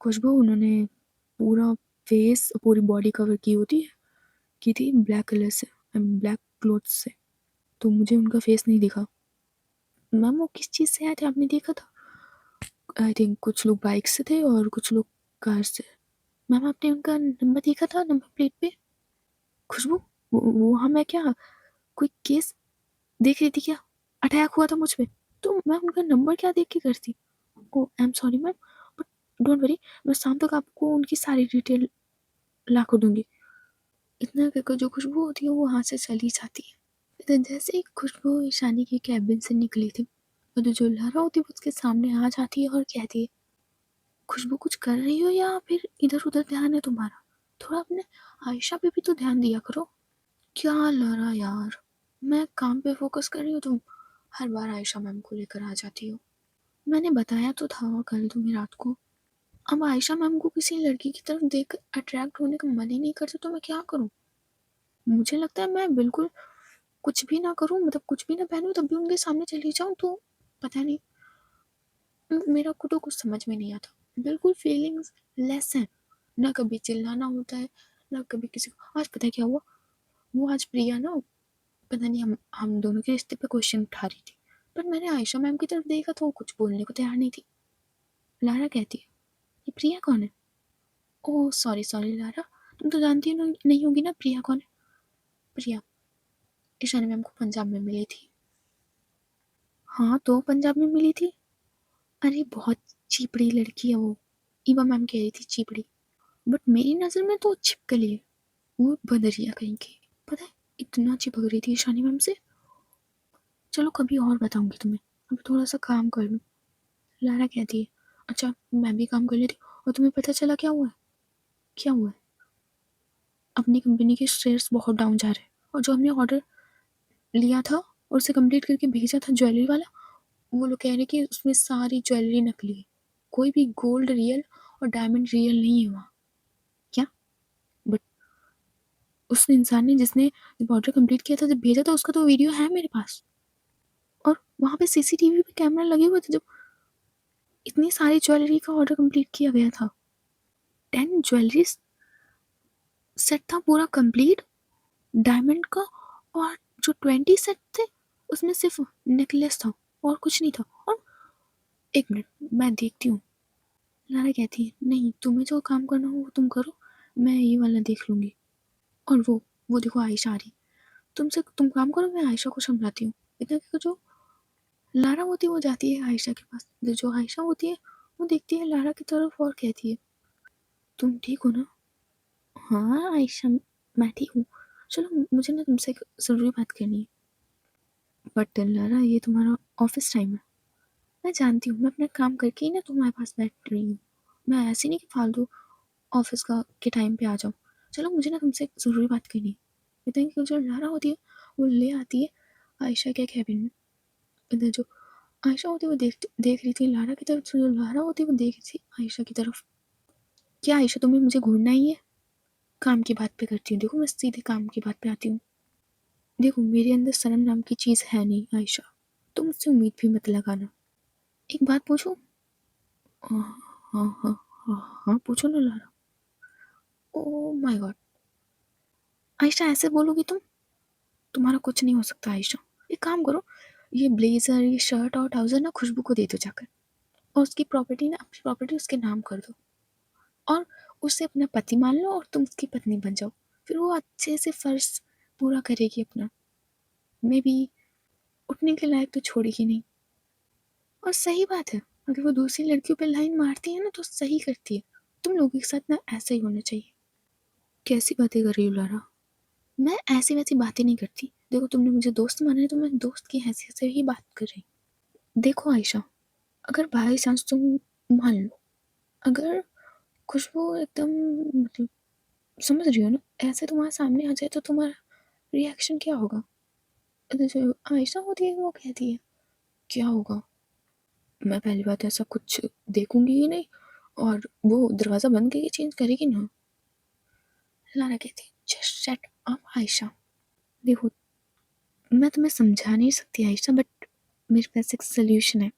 खुशबू उन्होंने पूरा फेस पूरी बॉडी कवर की होती है, की थी ब्लैक कलर से, ब्लैक क्लोथ से, तो मुझे उनका फेस नहीं दिखा। मैम वो किस चीज़ से आए थे आपने देखा था? आई थिंक कुछ लोग बाइक से थे और कुछ लोग कार से। मैम आपने उनका नंबर देखा था, नंबर प्लेट पे? खुशबू वो हाँ मैं क्या कोई केस देख रही थी क्या? अटैक हुआ था मुझ पे? तो मैं उनका नंबर क्या देख के करती? Oh! I am sorry ma'am, but don't worry, मैं शाम तक आपको उनकी सारी डिटेल ला कर दूँगी। इतना कहकर जो खुशबू होती है वो वहाँ से चली जाती है। तो जैसे ही खुशबू ईशानी के केबिन से निकली थी, और जो लारा होती है वो उसके सामने आ जाती है और कहती है, खुशबू कुछ कर रही हो या फिर इधर-उधर ध्यान है तुम्हारा? थोड़ा अपने आयशा पे भी तो ध्यान दिया करो। क्या लारा यार, मैं काम पे फ़ोकस कर रही हूँ, तुम हर बार आयशा मैम को लेकर आ जाती हो। मैंने बताया तो था कल तुम्हें रात को। अब आयशा मैम को किसी लड़की की तरफ देख अट्रैक्ट होने का मन ही नहीं करता तो मैं क्या करूँ? मुझे लगता है मैं बिल्कुल कुछ भी ना करूँ, मतलब कुछ भी ना पहनूँ तब भी उनके सामने चली जाऊँ, तो पता नहीं, मेरा को तो कुछ समझ में नहीं आता। बिल्कुल फीलिंग्स लेस हैं। ना कभी चिल्लाना होता है, ना कभी किसी को। आज पता है क्या हुआ? वो आज प्रिया ना, पता नहीं, हम दोनों के रिश्ते पे क्वेश्चन उठा रही थी। पर मैंने आयशा मैम की तरफ देखा तो वो कुछ बोलने को तैयार नहीं थी। लारा कहती है, ये प्रिया कौन है? ओह सॉरी सॉरी लारा, तुम तो जानती नहीं होगी ना प्रिया कौन है? प्रिया ईशानी मैम को पंजाब में मिली थी। हाँ तो पंजाब में मिली थी। अरे बहुत चिपड़ी लड़की है वो। ईवा मैम कह रही थी चिपड़ी, बट मेरी नज़र में तो छिपकली है। वो बदरिया कहीं की। पता है इतना चिपक रही थी ईशानी मैम से। चलो कभी और बताऊंगी तुम्हें, अभी थोड़ा सा काम कर लूँ। लारा कहती है, अच्छा मैं भी काम कर लेती हूँ। और तुम्हें पता चला क्या हुआ है? क्या हुआ है? अपनी कंपनी के शेयर्स बहुत डाउन जा रहे हैं, और जो हमने ऑर्डर लिया था और उसे कंप्लीट करके भेजा था ज्वेलरी वाला, वो लोग कह रहे हैं कि उसमें सारी ज्वेलरी नकली है। कोई भी गोल्ड रियल और डायमंड रियल नहीं है वहाँ। क्या? बट उस इंसान ने जिसने जब ऑर्डर कंप्लीट किया था, जब भेजा था, उसका तो वीडियो है मेरे पास। और वहाँ पे सीसीटीवी पे कैमरा लगे हुए थे जब इतनी सारी ज्वेलरी का ऑर्डर कंप्लीट किया गया था। 10 ज्वेलरी सेट था पूरा कंप्लीट डायमंड का, और जो 20 सेट थे उसमें सिर्फ नेकलेस था और कुछ नहीं था। और एक मिनट, मैं देखती हूँ। लारा कहती है, नहीं तुम्हें जो काम करना हो वो तुम करो, मैं ये वाला देख लूँगी। और वो देखो आयशा आ रही। तुम काम करो, मैं आयशा को समझाती हूँ। इतना कि जो लारा होती है वो जाती है आयशा के पास, जो आयशा होती है वो देखती है लारा की तरफ और कहती है, तुम ठीक हो ना? हाँ आयशा, मैं ठीक हूँ। चलो मुझे ना तुमसे एक ज़रूरी बात करनी है। बट लारा ये तुम्हारा ऑफिस टाइम है। मैं जानती हूँ, मैं अपना काम करके ही ना तुम्हारे पास बैठ रही हूँ। मैं ऐसे नहीं कि फालतू ऑफिस का के टाइम पे आ जाऊँ। चलो मुझे ना तुमसे एक ज़रूरी बात करनी है। इतने कि जो लारा होती है वो ले आती है आयशा के कैबिन में। इधर जो आयशा होती है वो देख रही थी लारा की तरफ, जो लारा होती है वो देख रही थी आयशा की तरफ। क्या आयशा तुम्हें मुझे घूरना ही है? काम की बात पे करती हूँ, देखो मैं सीधे काम की बात पे आती हूँ। देखो मेरे अंदर शर्म नाम की चीज़ है नहीं आयशा, तुम मुझसे उम्मीद भी मत लगाना। एक बात पूछूं? हाँ हाँ हाँ हाँ हाँ, पूछो ना Lara. Oh my God, Ayesha ऐसे बोलोगी तुम? तुम्हारा कुछ नहीं हो सकता आयशा। एक काम करो, ये ब्लेजर, ये शर्ट और ट्राउजर ना खुशबू को दे दो जाकर, और उसकी प्रॉपर्टी ना, अपनी प्रॉपर्टी उसके नाम कर दो, और उसे अपना पति मान लो और तुम उसकी पत्नी बन जाओ। फिर वो अच्छे से फर्ज पूरा करेगी अपना, मे बी उठने के लायक तो छोड़ेगी नहीं। और सही बात है, अगर वो दूसरी लड़कियों पे लाइन मारती है ना तो सही करती है। तुम लोगों के साथ ना ऐसा ही होना चाहिए। कैसी बातें कर रही हो लारा? मैं ऐसी वैसी बातें नहीं करती। देखो तुमने मुझे दोस्त माना है तो मैं दोस्त की हैसियत से ही बात कर रही हूँ। देखो आयशा, अगर बाई चांस तुम मान लो, अगर खुशबू एकदम, मतलब समझ रही हो ना, ऐसे तुम्हारे सामने आ जाए तो तुम्हारा रिएक्शन क्या होगा? तो जो आयशा होती है वो कहती है, क्या होगा? मैं पहली बात ऐसा कुछ देखूंगी ही नहीं, और वो दरवाज़ा बंद करके चेंज करेगी ना। लारा कहती है, जस्ट शट अप आयशा। देखो मैं तुम्हें समझा नहीं सकती आयशा, बट मेरे पास एक सोल्यूशन है।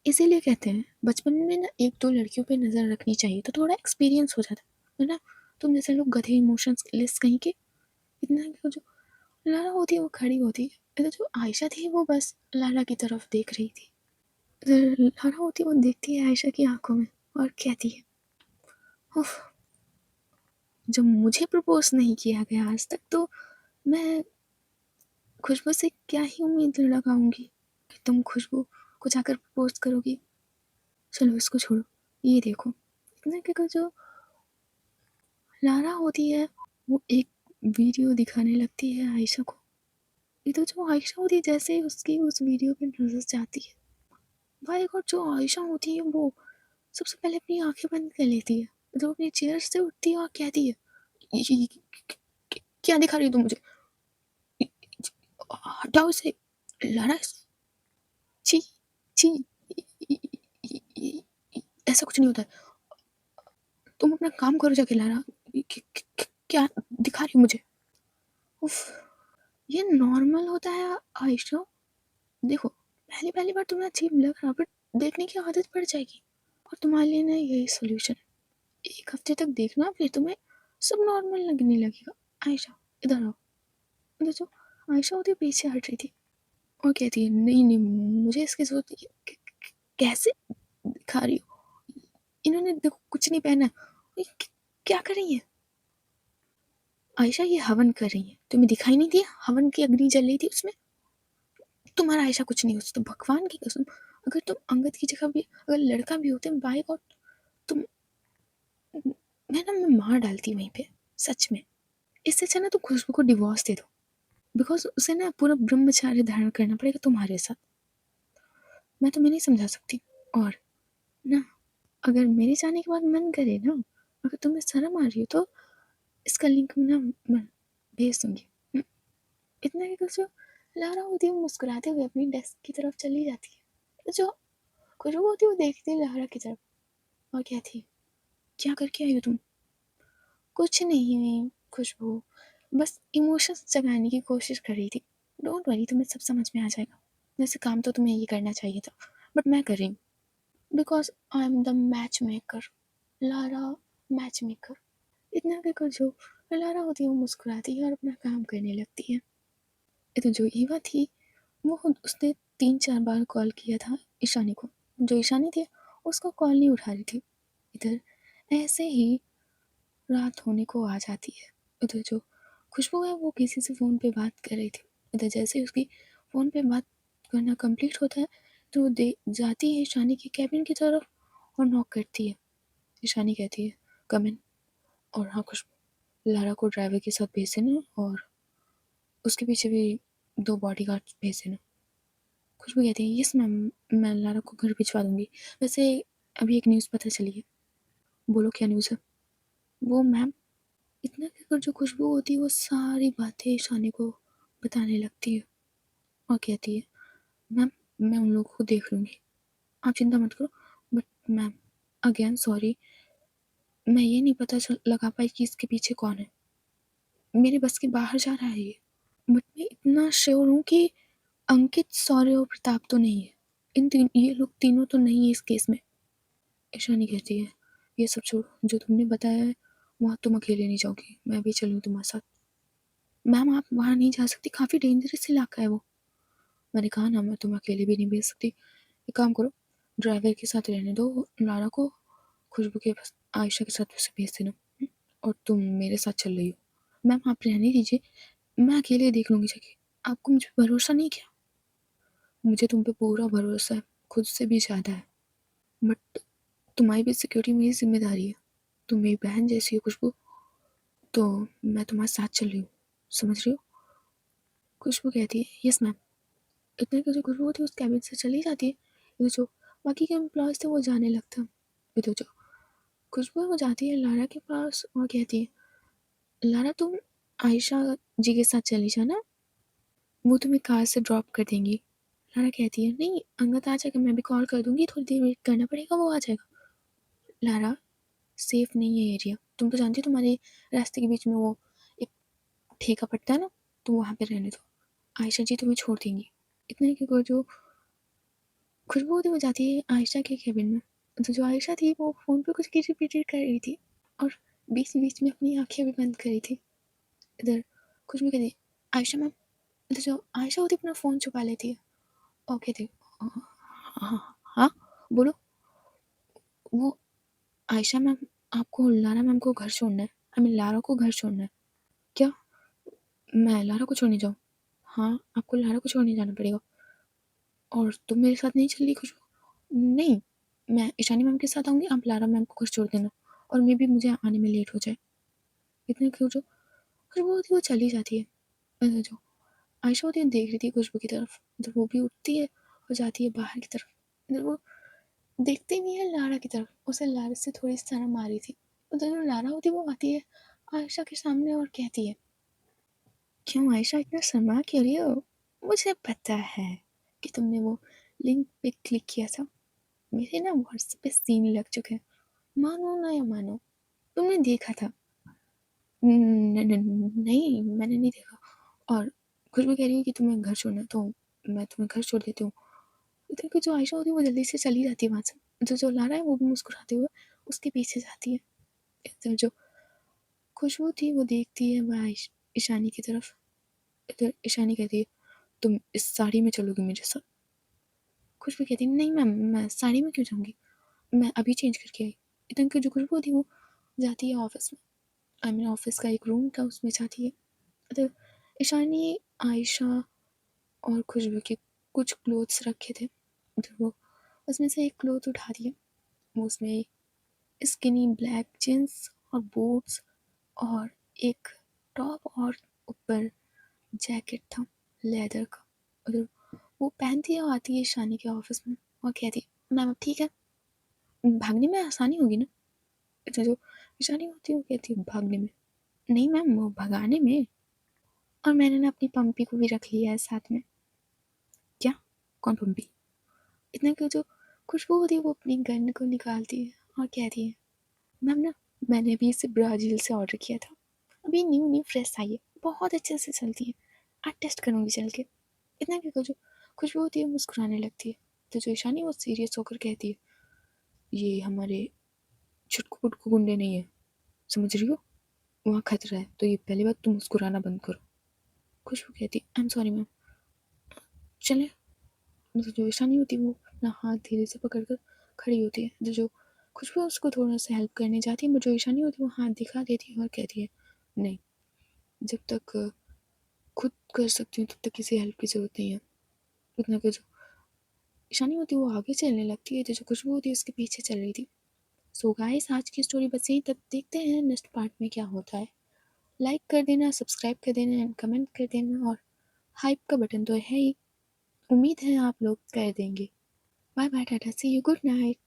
इसीलिए कहते हैं बचपन में ना एक दो लड़कियों पे नज़र रखनी चाहिए तो थोड़ा एक्सपीरियंस हो जाता है ना। तुम जैसे लोग गधे इमोशंस लिस्ट कहीं के। इतना कि जो लारा होती है वो खड़ी होती है, इधर जो आयशा थी वो बस लारा की तरफ देख रही थी। इधर लारा होती है वो देखती है आयशा की आंखों में और कहती है, उफ, जब मुझे प्रपोज नहीं किया गया आज तक तो मैं खुशबू से क्या ही उम्मीद लगाऊंगी। तुम खुशबू को जाकर प्रपोज करोगी। चलो इसको छोड़ो, ये देखो। इतना क्या जो लारा होती है वो एक वीडियो दिखाने लगती है आयशा को। ये तो जो आयशा होती है जैसे ही उसकी उस वीडियो पे नजर जाती है, भाई गॉड, जो आयशा होती है वो सबसे पहले अपनी आंखें बंद कर लेती है, तो अपनी चेयर से उठती है और कहती है, क्या दिखा रही हो तुम मुझे, हटाओ इसे, लारा, ची ची, ऐसा कुछ नहीं होता है, तुम अपना काम करो जाके लारा, क्या दिखा रही हो मुझे। उफ, ये नॉर्मल होता है आयशा। देखो, पहली पहली बार तुम्हें अजीब लग रहा, बट देखने की आदत पड़ जाएगी और तुम्हारे लिए ना यही सोल्यूशन। एक हफ्ते तक देखना, फिर तुम्हें सब नॉर्मल लगने लगेगा। आयशा इधर आओ। तो जो आयशा होती है पीछे हट रही थी और कहती है, नहीं नहीं मुझे इसकी जरूरत नहीं है। कैसे दिखा रही हो, इन्होंने देखो कुछ नहीं पहना। क्या कर रही है आयशा, ये हवन कर रही है, तुम्हें दिखाई नहीं दिया हवन की अग्नि जल रही थी उसमें। तुम्हारा आयशा कुछ नहीं हो सकता, भगवान की कसम। अगर तुम अंगद की जगह भी अगर लड़का भी होते, बाय गॉड, तुम, मैं मार डालती वहीं पे, सच में। इससे अच्छा ना तो खुशबू को डिवोर्स दे दो, बिकॉज उसे ना पूरा ब्रह्मचार्य धारण करना पड़ेगा तुम्हारे साथ। मैं तुम्हें नहीं समझा सकती। और ना, अगर मेरे जाने के बाद मन करे ना, अगर तुम्हें शर्म आ रही हो तो इसका लिंक ना मैं भेज दूंगी। इतना ही कुछ। लारा होती है मुस्कुराते हुए अपनी डेस्क की तरफ चली जाती है, तो जो खुशबू होती है वो देखती है लारा की तरफ और कहती है, क्या करके आई हो तुम। कुछ नहीं खुशबू, बस इमोशंस जगाने की कोशिश कर रही थी। डोंट वरी, तुम्हें सब समझ में आ जाएगा। वैसे काम तो तुम्हें ये करना चाहिए था, बट मैं कर रही हूँ, because I am the match maker. Lara, match maker. इतना कहकर जो लारा होती है वो मुस्कुराती है और अपना काम करने लगती है। तो जो ईवा थी वो उसने 3-4 बार कॉल किया था ईशानी को। जो ईशानी थी उसको कॉल नहीं उठा रही थी। इधर ऐसे ही रात होने को आ जाती है। उधर जो खुशबू है वो किसी से फ़ोन पे बात कर रही थी। उधर जैसे ही उसकी फ़ोन पे बात करना कंप्लीट होता है तो वो दे जाती है ईशानी के कैबिन की तरफ और नॉक करती है। ईशानी कहती है, कम इन। और हाँ खुशबू, लारा को ड्राइवर के साथ भेज देना और उसके पीछे भी 2 बॉडीगार्ड भेज देना। खुशबू कहती है, यस मैम, मैं लारा को घर भिजवा दूँगी। वैसे अभी एक न्यूज़ पता चली है। बोलो क्या न्यूज़ है। वो मैम, इतना कहकर जो खुशबू होती है वो सारी बातें ईशानी को बताने लगती है और कहती है, मैम मैं उन लोगों को देख लूँगी, आप चिंता मत करो। बट मैम, अगेन सॉरी, मैं ये नहीं पता लगा पाई कि इसके पीछे कौन है। मेरे बस के बाहर जा रहा है ये। बट मैं इतना श्योर हूँ कि अंकित, सौर्य और प्रताप तो नहीं है। ये लोग तीनों तो नहीं है इस केस में। ईशानी कहती है, ये सब छोड़ो, जो तुमने बताया है वहाँ तुम अकेले नहीं जाओगी, मैं भी चलूँ तुम्हारे साथ। मैम आप वहाँ नहीं जा सकती, काफ़ी डेंजरस इलाका है वो। मैंने कहा ना, मैं तुम्हें अकेले भी नहीं भेज सकती। एक काम करो, ड्राइवर के साथ रहने दो लारा को, खुशबू के पास आयशा के साथ उसे भेज देना, और तुम मेरे साथ चल रही हो। मैम आप रहने दीजिए, मैं अकेले देख लूँगी जाके। आपको मुझ पर भरोसा नहीं क्या। मुझे तुम पे पूरा भरोसा है, खुद से भी ज़्यादा है। बट तुम्हारी भी सिक्योरिटी मेरी जिम्मेदारी है। तुम मेरी बहन जैसी हो खुशबू, तो मैं तुम्हारे साथ चल रही हूँ, समझ रही हो। खुशबू कहती है, यस मैम। इतने की जो खुशबू होती है उस कैबिन से चली जाती है। इधर जो बाकी के एम्प्लॉयज़ थे वो जाने लगते हैं। इधर जो खुशबू है वो जाती है लारा के पास और कहती है, लारा तुम आयशा जी के साथ चली जाना, वो तुम्हें कार से ड्रॉप कर देंगी। लारा कहती है, नहीं अंगद आ जाएगा, मैं भी कॉल कर दूंगी, थोड़ी देर वेट करना पड़ेगा, वो आ जाएगा। लारा, सेफ नहीं है एरिया, तुम तो जानती हो तुम्हारे रास्ते के बीच में वो एक ठेका पड़ता है ना, तुम वहाँ पे रहने दो, आयशा जी तुम्हें छोड़ देंगी। इतने की जो खुशबू होती वो जाती है आयशा के केबिन में। तो जो आयशा थी वो फ़ोन पे कुछ किचिर-पिचिर कर रही थी और बीच-बीच में अपनी आँखें भी बंद कर रही थी। इधर खुशबू कहती है, आयशा मैम। इधर जो आयशा होती अपना फ़ोन छुपा लेती है और कहती है, हाँ हाँ बोलो। वो आयशा मैम, आपको लारा मैम को घर छोड़ना है, आई मीन लारा को घर छोड़ना है। क्या, मैं लारा को छोड़ने जाऊँ। हाँ आपको लारा को छोड़ने जाना पड़ेगा। और तुम मेरे साथ नहीं चल रही खुशबू? नहीं, मैं ईशानी मैम के साथ आऊँगी, आप लारा मैम को घर छोड़ देना और मे बी मुझे आने में लेट हो जाए। इतने क्यों जो खुशबू होती है वो चली जाती है। जो आयशा होती है देख रही थी खुशबू की तरफ, इधर वो भी उठती है और जाती है बाहर की तरफ। इधर वो देखती ही नहीं है लारा की तरफ, उसे लारा से थोड़ी सी शर्म आ रही थी। उधर जो लारा होती है वो आती है आयशा के सामने और कहती है, क्यों आयशा इतना शर्मा क्यों रही हो? मुझे पता है कि तुमने वो लिंक पे क्लिक किया था। मेरे ना व्हाट्सएप पे सीन लग चुके हैं, मानो ना या मानो, तुमने देखा था? नहीं मैंने नहीं देखा। और खुशबू कह रही है कि तुम्हें घर छोड़ना है तो मैं तुम्हें घर छोड़ देती हूँ। इधर की जो आयशा होती है वो जल्दी से चली जाती है वहाँ से। जो लारा है वो भी मुस्कुराते हुए उसके पीछे जाती है। इधर जो खुशबू थी वो देखती है वह ईशानी की तरफ। इधर ईशानी कहती है, तुम इस साड़ी में चलोगी मेरे साथ? खुशबू कहती है, नहीं मैम मैं साड़ी में क्यों जाऊँगी, मैं अभी चेंज करके आई। इधर की जो खुशबू थी वो जाती है ऑफिस में। आई मीन ऑफिस का एक रूम था उसमें जाती है। इधर ईशानी आयशा और खुशबू के कुछ क्लोथ्स रखे थे, इधर वो उसमें से एक क्लोथ उठा दिया। वो उसमें स्किनी ब्लैक जींस और बूट्स और एक टॉप और ऊपर जैकेट था लेदर का। और वो पहनती है और आती है ईशानी के ऑफिस में और कहती है, मैम अब ठीक है, भागने में आसानी होगी ना? अच्छा जो ईशानी होती है वो कहती है, भागने में नहीं मैम, वो भगाने में। और मैंने ना अपनी पम्पी को भी रख लिया है साथ में। क्या? कौन पम्पी? इतने की जो खुशबू होती है वो अपनी गन को निकालती है और कहती है, मैम ना मैंने अभी इसे ब्राज़ील से ऑर्डर किया था, अभी न्यू न्यू फ्रेश आई है, बहुत अच्छे से चलती है, आज टेस्ट करूँगी चल के। इतना की जो खुशबू होती है मुस्कुराने लगती है। तो जो ईशानी वो सीरियस होकर कहती है, ये हमारे छुटकू पुटकू गुंडे नहीं है, समझ रही हो? वहाँ खतरा है, तो ये पहली बात तुम मुस्कुराना बंद करो। खुशबू कहती है, आई एम सॉरी मैम, चले। मतलब जो ईशानी होती है वो अपना हाथ धीरे से पकड़ कर खड़ी होती है। जो खुशबू उसको थोड़ा सा हेल्प करने जाती है, बट जो ईशानी होती है वो हाथ दिखा देती है और कहती है, नहीं, जब तक खुद कर सकती हूँ तब तक किसी हेल्प की ज़रूरत नहीं है। उतना का जो ईशानी होती है वो आगे चलने लगती है, तो जो खुशबू होती है उसके पीछे चल रही थी। सो गाइस आज की स्टोरी बस यहीं तक, देखते हैं नेक्स्ट पार्ट में क्या होता है। लाइक कर देना, सब्सक्राइब कर देना एंड कमेंट कर देना, और हाइप का बटन तो है ही, उम्मीद है आप लोग कर देंगे। Bye bye, tata, see you, good night.